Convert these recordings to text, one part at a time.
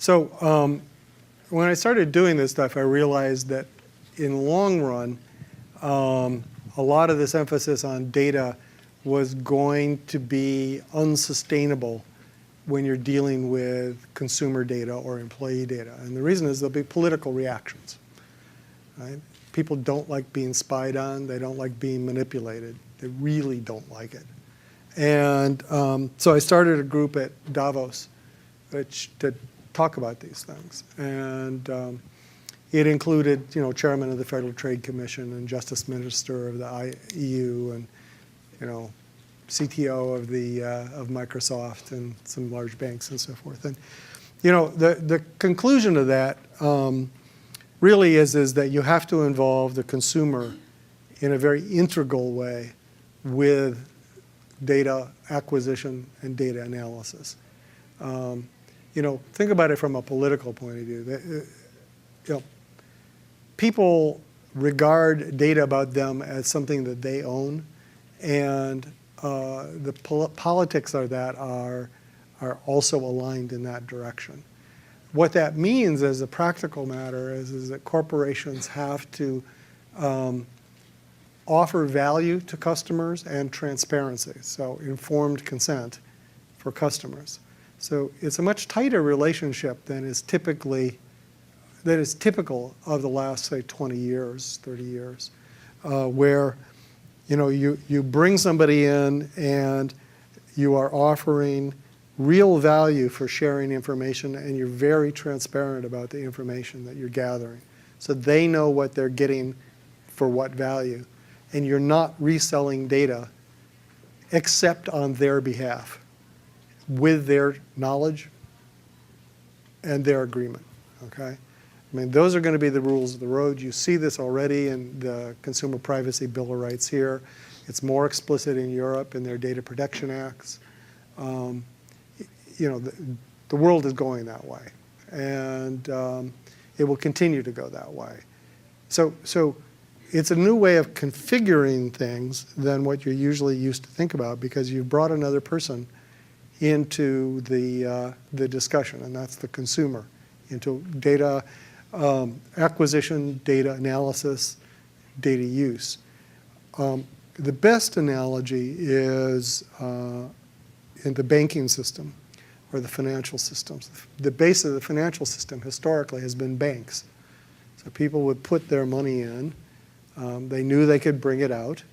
So when I started doing this stuff, I realized that in the long run, a lot of this emphasis on data was going to be unsustainable when you're dealing with consumer data or employee data. And the reason is there'll be political reactions. Right? People don't like being spied on. They don't like being manipulated. They really don't like it. And so I started a group at Davos to talk about these things. And it included, chairman of the Federal Trade Commission and justice minister of the EU and, CTO of Microsoft and some large banks and so forth. And, the conclusion of that really is that you have to involve the consumer in a very integral way with data acquisition and data analysis. Think about it from a political point of view. People regard data about them as something that they own, and the politics of that are also aligned in that direction. What that means as a practical matter is that corporations have to offer value to customers and transparency, so informed consent for customers. So it's a much tighter relationship than is typical of the last, say, 20 years, 30 years, where you bring somebody in and you are offering real value for sharing information, and you're very transparent about the information that you're gathering. So they know what they're getting for what value. And you're not reselling data except on their behalf with their knowledge and their agreement, okay? I mean, those are going to be the rules of the road. You see this already in the Consumer Privacy Bill of Rights here. It's more explicit in Europe in their data protection acts. The world is going that way, and it will continue to go that way. So it's a new way of configuring things than what you're usually used to think about, because you've brought another person into the discussion, and that's the consumer, into data acquisition, data analysis, data use. The best analogy is in the banking system or the financial systems. The base of the financial system historically has been banks. So people would put their money in. They knew they could bring it out.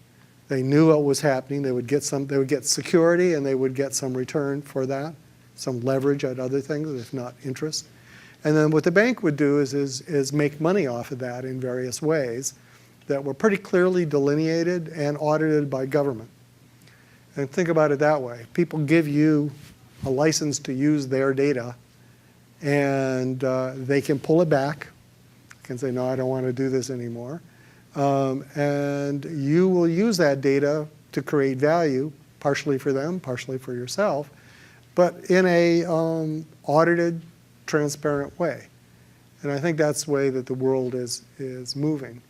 They knew what was happening. They would get security, and they would get some return for that, some leverage at other things, if not interest. And then what the bank would do is make money off of that in various ways that were pretty clearly delineated and audited by government. And think about it that way. People give you a license to use their data, and they can pull it back. They can say, no, I don't want to do this anymore. And you will use that data to create value, partially for them, partially for yourself, but in a audited, transparent way. And I think that's the way that the world is moving.